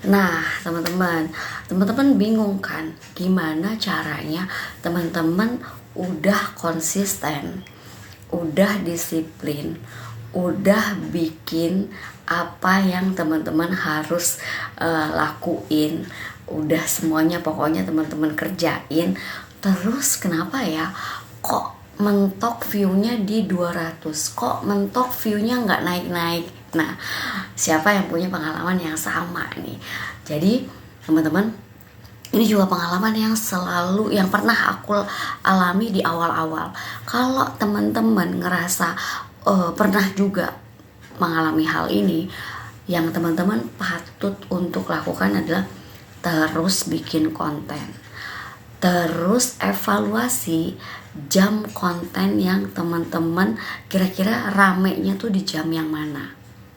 Nah, teman-teman bingung kan gimana caranya teman-teman udah konsisten, udah disiplin, udah bikin apa yang teman-teman harus lakuin, udah semuanya pokoknya teman-teman kerjain. Terus kenapa ya kok mentok view-nya di 200, kok mentok view-nya nggak naik-naik? Nah, siapa yang punya pengalaman yang sama nih? Jadi teman-teman, ini juga pengalaman yang pernah aku alami di awal-awal. Kalau teman-teman ngerasa pernah juga mengalami hal ini, yang teman-teman patut untuk lakukan adalah terus bikin konten, terus evaluasi jam konten yang teman-teman kira-kira ramenya tuh di jam yang mana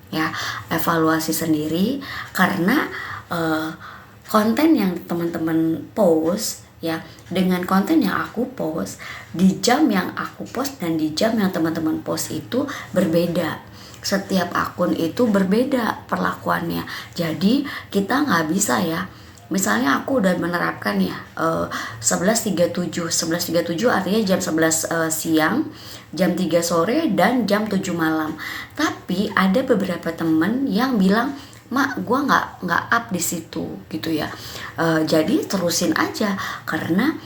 ya. Evaluasi sendiri, karena konten yang teman-teman post ya dengan konten yang aku post, di jam yang aku post dan di jam yang teman-teman post itu berbeda. Setiap akun itu berbeda perlakuannya, jadi kita nggak bisa ya. Misalnya aku udah menerapkan ya 11.37 artinya jam 11 siang, jam 3 sore, dan jam 7 malam. Tapi ada beberapa temen yang bilang, "Mak, gue nggak up di situ," gitu ya. Jadi terusin aja, karena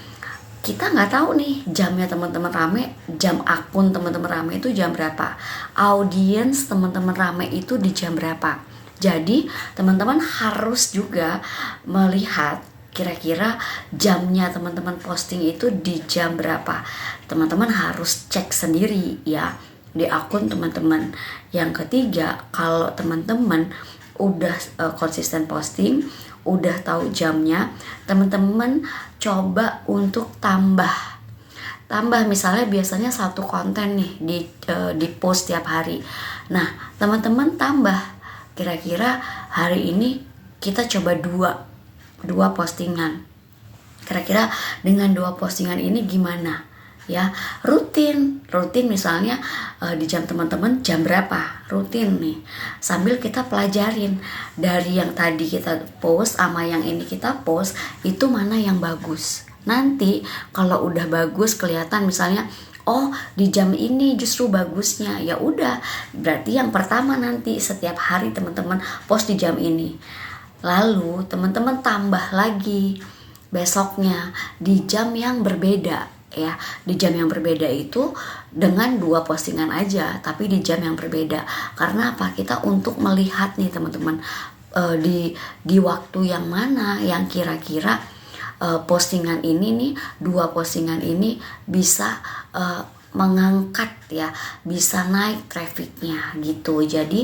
kita nggak tahu nih jamnya teman-teman rame, jam akun teman-teman rame itu jam berapa, audiens teman-teman rame itu di jam berapa. Jadi teman-teman harus juga melihat kira-kira jamnya teman-teman posting itu di jam berapa. Teman-teman harus cek sendiri ya di akun teman-teman. Yang ketiga, kalau teman-teman udah konsisten posting, udah tahu jamnya, teman-teman coba untuk tambah misalnya biasanya satu konten nih di post tiap hari. Nah, teman-teman tambah, kira-kira hari ini kita coba dua postingan. Kira-kira dengan dua postingan ini gimana? Ya, rutin misalnya di jam teman-teman jam berapa, rutin nih, sambil kita pelajarin dari yang tadi kita post sama yang ini kita post itu mana yang bagus. Nanti kalau udah bagus kelihatan, misalnya oh di jam ini justru bagusnya, ya udah berarti yang pertama nanti setiap hari teman-teman post di jam ini, lalu teman-teman tambah lagi besoknya di jam yang berbeda ya. Di jam yang berbeda itu dengan dua postingan aja, tapi di jam yang berbeda. Karena apa? Kita untuk melihat nih teman-teman, di waktu yang mana yang kira-kira postingan ini nih, dua postingan ini bisa mengangkat ya, bisa naik trafficnya gitu. Jadi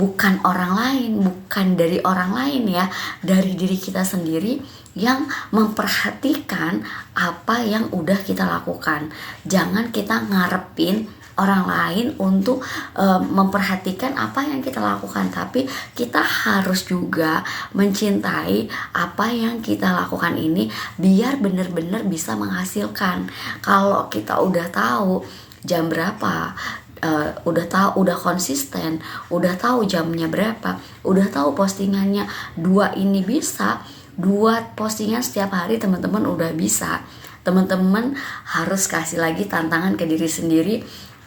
bukan orang lain, bukan dari orang lain ya, dari diri kita sendiri yang memperhatikan apa yang udah kita lakukan. Jangan kita ngarepin orang lain untuk memperhatikan apa yang kita lakukan, tapi kita harus juga mencintai apa yang kita lakukan ini biar benar-benar bisa menghasilkan. Kalau kita udah tahu jam berapa, udah konsisten, udah tahu jamnya berapa, udah tahu postingannya dua ini bisa, dua postingan setiap hari teman-teman udah bisa. Teman-teman harus kasih lagi tantangan ke diri sendiri,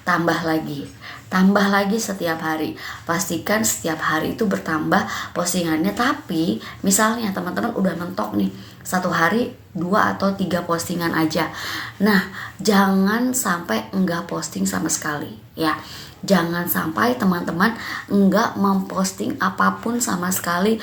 tambah lagi setiap hari. Pastikan setiap hari itu bertambah postingannya. Tapi misalnya teman-teman udah mentok nih, satu hari 2 atau 3 postingan aja. Nah, jangan sampai enggak posting sama sekali ya. Jangan sampai teman-teman enggak memposting apapun sama sekali.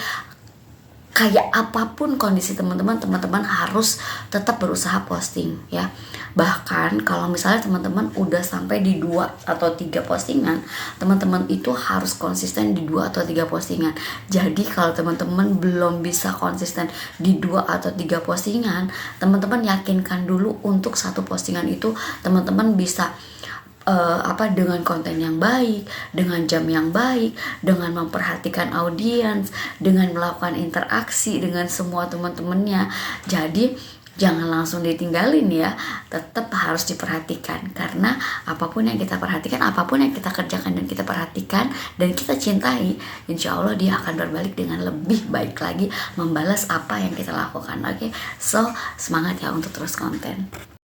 Kayak apapun kondisi teman-teman harus tetap berusaha posting ya. Bahkan kalau misalnya teman-teman udah sampai di 2 atau 3 postingan, teman-teman itu harus konsisten di 2 atau 3 postingan. Jadi kalau teman-teman belum bisa konsisten di 2 atau 3 postingan, teman-teman yakinkan dulu untuk satu postingan itu teman-teman bisa dengan konten yang baik, dengan jam yang baik, dengan memperhatikan audiens, dengan melakukan interaksi dengan semua teman-temannya. Jadi jangan langsung ditinggalin ya, tetap harus diperhatikan, karena apapun yang kita perhatikan, apapun yang kita kerjakan dan kita perhatikan dan kita cintai, insya Allah dia akan berbalik dengan lebih baik lagi, membalas apa yang kita lakukan. Oke, so semangat ya untuk terus konten.